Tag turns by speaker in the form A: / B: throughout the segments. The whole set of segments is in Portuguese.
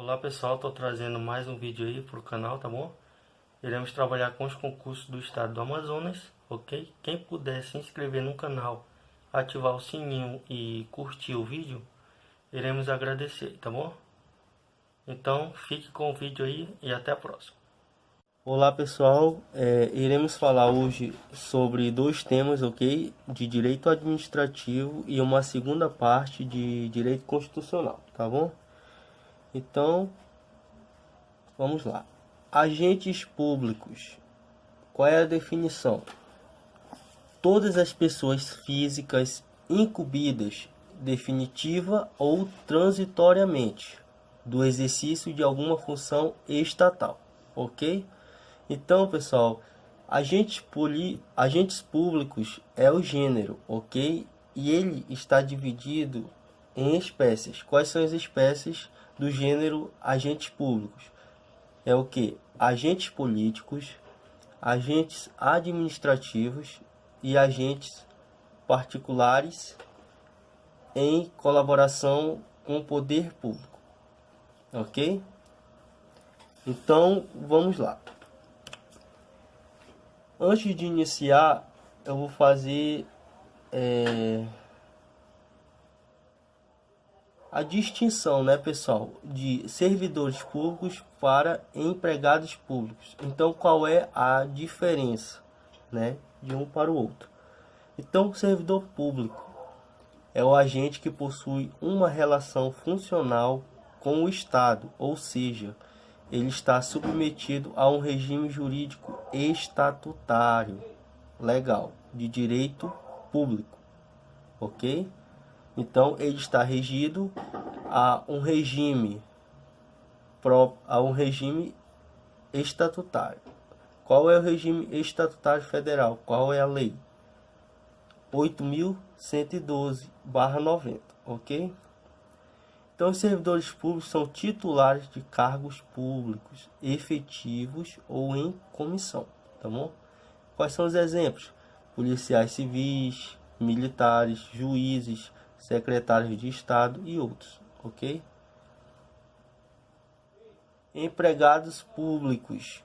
A: Olá pessoal, estou trazendo mais um vídeo aí para o canal, tá bom? Iremos trabalhar com os concursos do estado do Amazonas, ok? Quem puder se inscrever no canal, ativar o sininho e curtir o vídeo, iremos agradecer, tá bom? Então fique com o vídeo aí e até a próxima. Olá pessoal, iremos falar hoje sobre dois temas, ok? De direito administrativo e uma segunda parte de direito constitucional, tá bom? Então, vamos lá. Agentes públicos. Qual é a definição? Todas as pessoas físicas incumbidas, definitiva ou transitoriamente, do exercício de alguma função estatal, ok? Então, pessoal, agentes públicos é o gênero, ok? E ele está dividido em espécies. Quais são as espécies do gênero agentes públicos? É o que? Agentes políticos, agentes administrativos e agentes particulares em colaboração com o poder público, ok? Então, vamos lá. Antes de iniciar, eu vou fazer a distinção, né, pessoal, de servidores públicos para empregados públicos. Então, qual é a diferença, né, de um para o outro? Então, o servidor público é o agente que possui uma relação funcional com o Estado, ou seja, ele está submetido a um regime jurídico estatutário, legal, de direito público, ok? Então, ele está regido a um regime estatutário. Qual é o regime estatutário federal? Qual é a lei? 8.112/90, ok? Então, os servidores públicos são titulares de cargos públicos efetivos ou em comissão, tá bom? Quais são os exemplos? Policiais civis, militares, juízes, secretários de Estado e outros, ok? Empregados públicos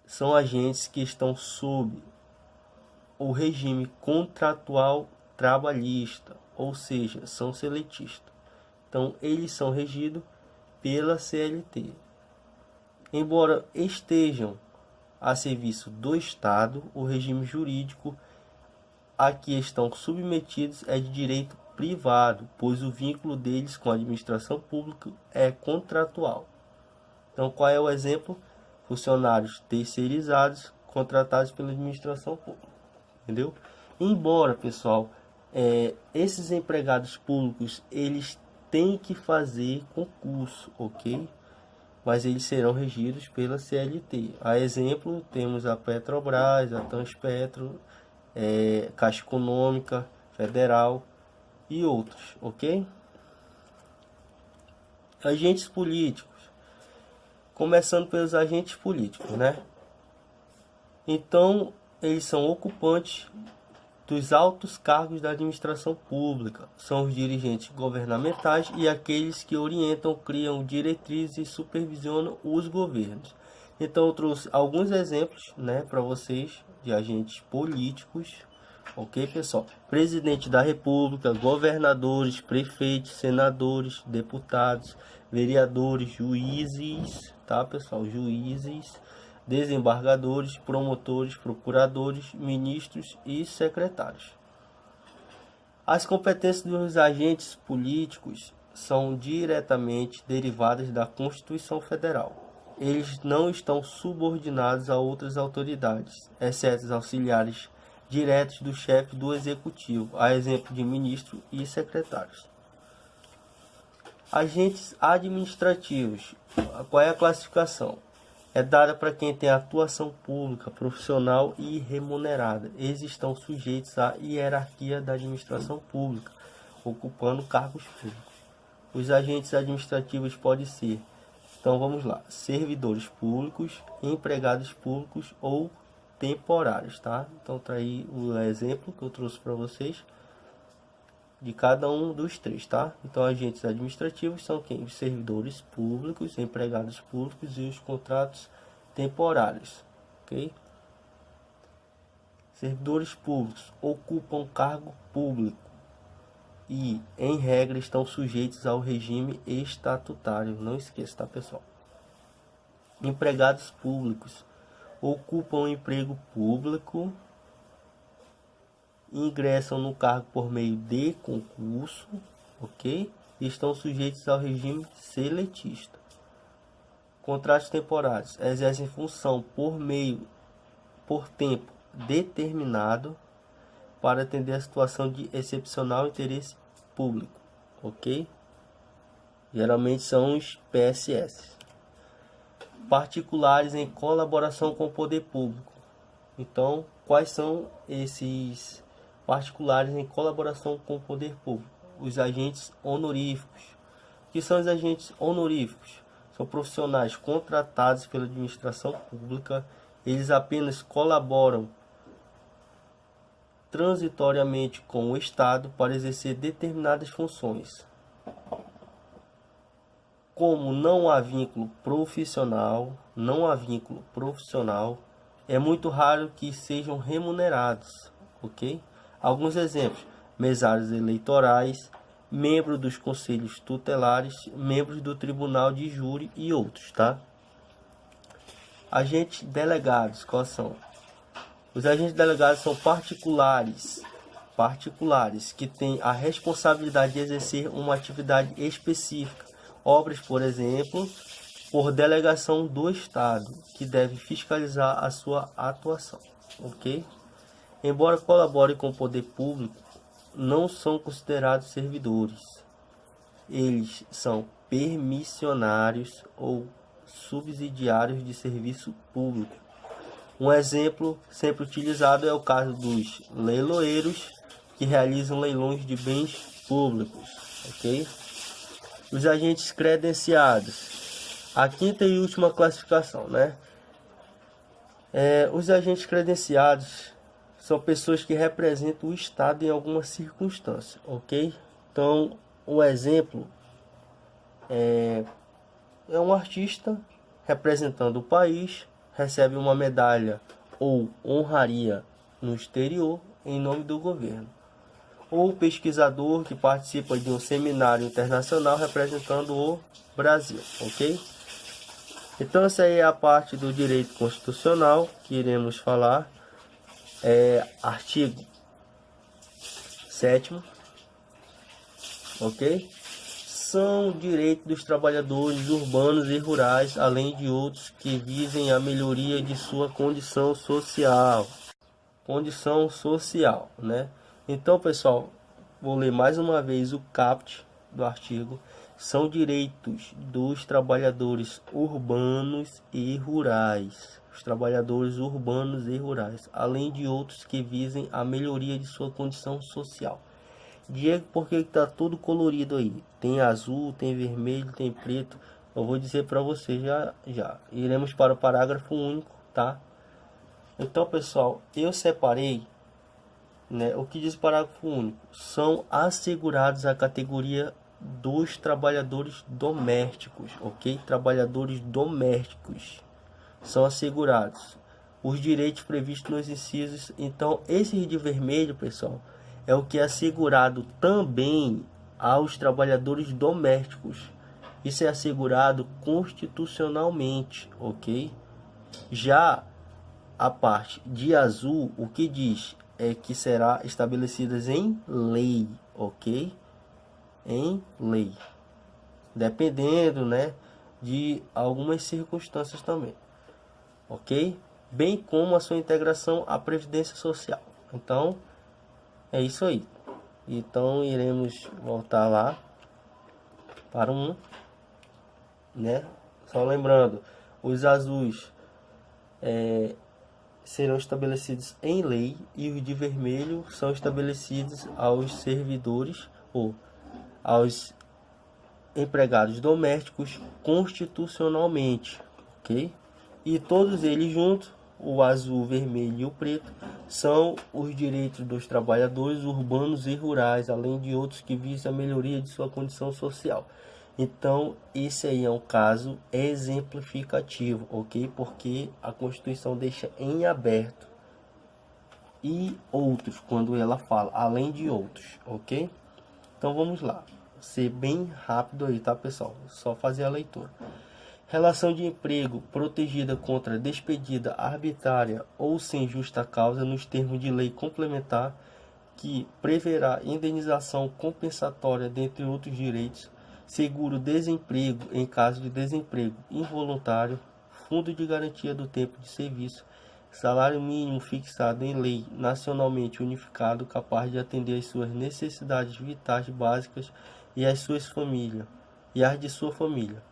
A: são agentes que estão sob o regime contratual trabalhista, ou seja, são seletistas. Então, eles são regidos pela CLT. Embora estejam a serviço do Estado, o regime jurídico a que estão submetidos é de direito privado, pois o vínculo deles com a administração pública é contratual. Então, qual é o exemplo? Funcionários terceirizados contratados pela administração pública, entendeu? Embora, pessoal, esses empregados públicos, eles têm que fazer concurso, ok? Mas eles serão regidos pela CLT. A exemplo, temos a Petrobras, a Transpetro, Caixa Econômica Federal e outros, ok? Agentes políticos. Começando pelos agentes políticos, né? Então, eles são ocupantes dos altos cargos da administração pública. São os dirigentes governamentais e aqueles que orientam, criam diretrizes e supervisionam os governos. Então, eu trouxe alguns exemplos, né, para vocês de agentes políticos, ok, pessoal? Presidente da República, governadores, prefeitos, senadores, deputados, vereadores, juízes, tá, pessoal? Juízes, desembargadores, promotores, procuradores, ministros e secretários. As competências dos agentes políticos são diretamente derivadas da Constituição Federal. Eles não estão subordinados a outras autoridades, exceto os auxiliares diretos do chefe do executivo, a exemplo de ministros e secretários. Agentes administrativos. Qual é a classificação? É dada para quem tem atuação pública, profissional e remunerada. Eles estão sujeitos à hierarquia da administração pública, ocupando cargos públicos. Os agentes administrativos podem ser, então vamos lá, servidores públicos, empregados públicos ou temporários, tá? Então tá aí o exemplo que eu trouxe para vocês. de cada um dos três, tá? Então, agentes administrativos são quem? Os servidores públicos, empregados públicos e os contratos temporários, ok? Servidores públicos ocupam cargo público e, em regra, estão sujeitos ao regime estatutário. Não esqueça, tá, pessoal? Empregados públicos ocupam emprego público, ingressam no cargo por meio de concurso, ok? E estão sujeitos ao regime seletista. Contratos temporários exercem função por tempo determinado para atender a situação de excepcional interesse público, ok? Geralmente são os PSS. Particulares em colaboração com o poder público. Então, quais são esses particulares em colaboração com o poder público? Os agentes honoríficos. O que são os agentes honoríficos? São profissionais contratados pela administração pública. Eles apenas colaboram transitoriamente com o Estado para exercer determinadas funções. Como não há vínculo profissional, é muito raro que sejam remunerados, ok? Alguns exemplos: mesários eleitorais, membros dos conselhos tutelares, membros do tribunal de júri e outros, tá? Agentes delegados, quais são? Os agentes delegados são particulares que têm a responsabilidade de exercer uma atividade específica. Obras, por exemplo, por delegação do Estado, que deve fiscalizar a sua atuação, ok? Embora colaborem com o poder público, não são considerados servidores. Eles são permissionários ou subsidiários de serviço público. Um exemplo sempre utilizado é o caso dos leiloeiros que realizam leilões de bens públicos, ok? Os agentes credenciados, a quinta e última classificação, né? Os agentes credenciados são pessoas que representam o Estado em alguma circunstância, ok? Então, um exemplo é um artista representando o país, recebe uma medalha ou honraria no exterior em nome do governo. Ou pesquisador que participa de um seminário internacional representando o Brasil, ok? Então essa aí é a parte do direito constitucional que iremos falar. Artigo 7º, ok? São direitos dos trabalhadores urbanos e rurais, além de outros que visem a melhoria de sua condição social. Né? Então, pessoal, vou ler mais uma vez o caput do artigo. São direitos dos trabalhadores urbanos e rurais. Os trabalhadores urbanos e rurais, além de outros que visem a melhoria de sua condição social. Diego, por que está tudo colorido aí? Tem azul, tem vermelho, tem preto. Eu vou dizer para você já. Iremos para o parágrafo único, tá? Então, pessoal, eu separei, né, o que diz o parágrafo único. São assegurados a categoria dos trabalhadores domésticos, ok? Trabalhadores domésticos são assegurados os direitos previstos nos incisos. Então, esse de vermelho, pessoal, é o que é assegurado também aos trabalhadores domésticos. Isso é assegurado constitucionalmente, ok? Já a parte de azul, o que diz é que será estabelecidas em lei, ok? Em lei. Dependendo, né, de algumas circunstâncias também, ok? Bem como a sua integração à Previdência Social. Então, é isso aí. Então, iremos voltar lá para né? Só lembrando, os azuis serão estabelecidos em lei e os de vermelho são estabelecidos aos servidores ou aos empregados domésticos constitucionalmente, ok? E todos eles juntos, o azul, o vermelho e o preto, são os direitos dos trabalhadores urbanos e rurais, além de outros que visam a melhoria de sua condição social. Então, esse aí é um caso exemplificativo, ok? Porque a Constituição deixa em aberto. E outros, quando ela fala, além de outros, ok? Então, vamos lá. Ser bem rápido aí, tá, pessoal? Só fazer a leitura. Relação de emprego protegida contra despedida arbitrária ou sem justa causa nos termos de lei complementar que preverá indenização compensatória, dentre outros direitos, seguro-desemprego em caso de desemprego involuntário, fundo de garantia do tempo de serviço, salário mínimo fixado em lei nacionalmente unificado capaz de atender às suas necessidades vitais básicas e as de sua família,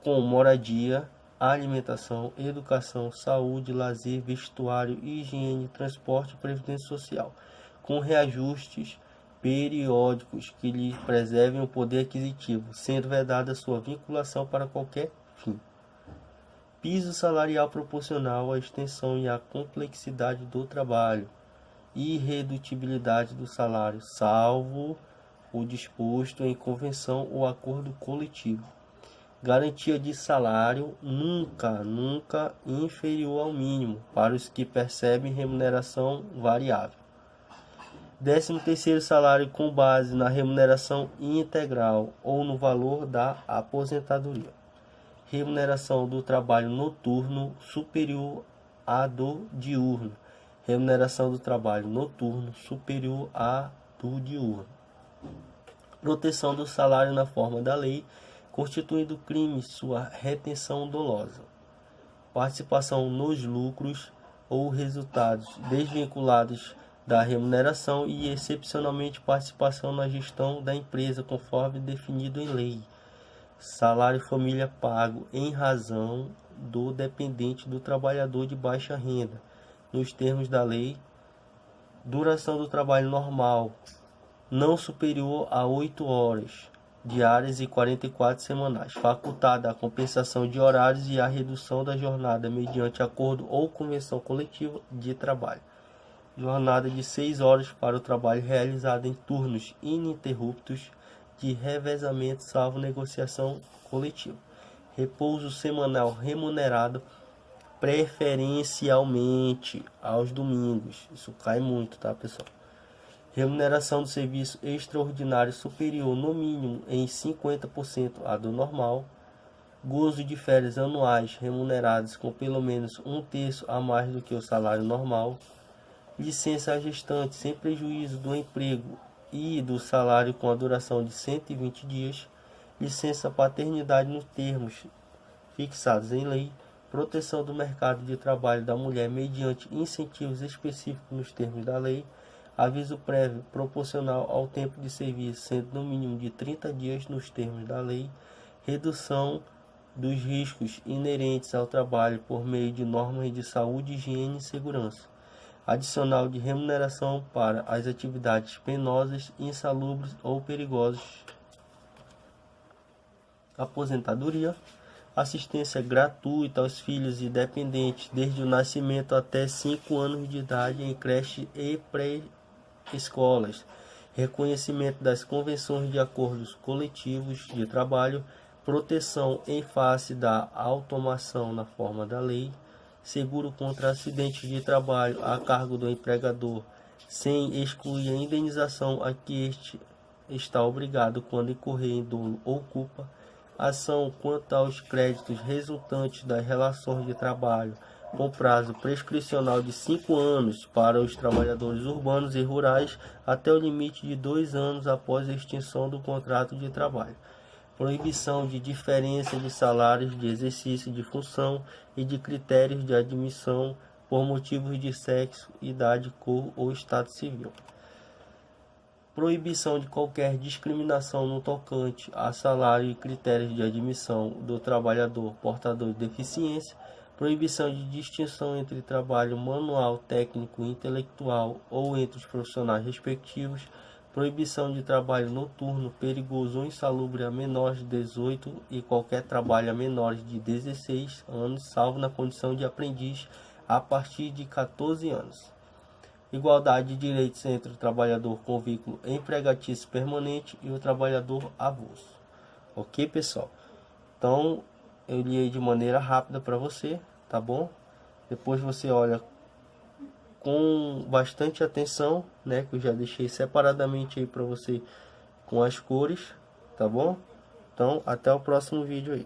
A: com moradia, alimentação, educação, saúde, lazer, vestuário, higiene, transporte e previdência social, com reajustes periódicos que lhe preservem o poder aquisitivo, sendo vedada sua vinculação para qualquer fim. Piso salarial proporcional à extensão e à complexidade do trabalho. Irredutibilidade do salário, salvo o disposto em convenção ou acordo coletivo. Garantia de salário nunca inferior ao mínimo para os que percebem remuneração variável. 13º salário com base na remuneração integral ou no valor da aposentadoria. Remuneração do trabalho noturno superior à do diurno. Remuneração do trabalho noturno superior à do diurno. Proteção do salário na forma da lei, constituindo crime sua retenção dolosa. Participação nos lucros ou resultados desvinculados da remuneração e, excepcionalmente, participação na gestão da empresa, conforme definido em lei. Salário família pago em razão do dependente do trabalhador de baixa renda, nos termos da lei. Duração do trabalho normal, não superior a 8 horas diárias e 44 semanais, facultada a compensação de horários e a redução da jornada mediante acordo ou convenção coletiva de trabalho. Jornada de 6 horas para o trabalho realizado em turnos ininterruptos de revezamento, salvo negociação coletiva. Repouso semanal remunerado, preferencialmente aos domingos. Isso cai muito, tá, pessoal? Remuneração do serviço extraordinário superior no mínimo em 50% à do normal. Gozo de férias anuais remuneradas com pelo menos 1/3 a mais do que o salário normal. Licença gestante sem prejuízo do emprego e do salário com a duração de 120 dias. Licença paternidade nos termos fixados em lei. Proteção do mercado de trabalho da mulher mediante incentivos específicos nos termos da lei. Aviso prévio proporcional ao tempo de serviço, sendo no mínimo de 30 dias nos termos da lei. Redução dos riscos inerentes ao trabalho por meio de normas de saúde, higiene e segurança. Adicional de remuneração para as atividades penosas, insalubres ou perigosas. Aposentadoria. Assistência gratuita aos filhos e dependentes desde o nascimento até 5 anos de idade em creche e pré-escolas. Reconhecimento das convenções de acordos coletivos de trabalho. Proteção em face da automação na forma da lei. Seguro contra acidentes de trabalho a cargo do empregador, sem excluir a indenização a que este está obrigado quando incorrer em dolo ou culpa. Ação quanto aos créditos resultantes das relações de trabalho com prazo prescricional de 5 anos para os trabalhadores urbanos e rurais até o limite de 2 anos após a extinção do contrato de trabalho. Proibição de diferença de salários de exercício de função e de critérios de admissão por motivos de sexo, idade, cor ou estado civil. Proibição de qualquer discriminação no tocante a salário e critérios de admissão do trabalhador portador de deficiência. Proibição de distinção entre trabalho manual, técnico e intelectual ou entre os profissionais respectivos. Proibição de trabalho noturno, perigoso ou insalubre a menores de 18 e qualquer trabalho a menores de 16 anos, salvo na condição de aprendiz, a partir de 14 anos. Igualdade de direitos entre o trabalhador com vínculo empregatício permanente e o trabalhador avulso. Ok, pessoal? Então, eu li de maneira rápida para você, tá bom? Depois você olha com bastante atenção, né? Que eu já deixei separadamente aí para você com as cores, tá bom? Então, até o próximo vídeo aí.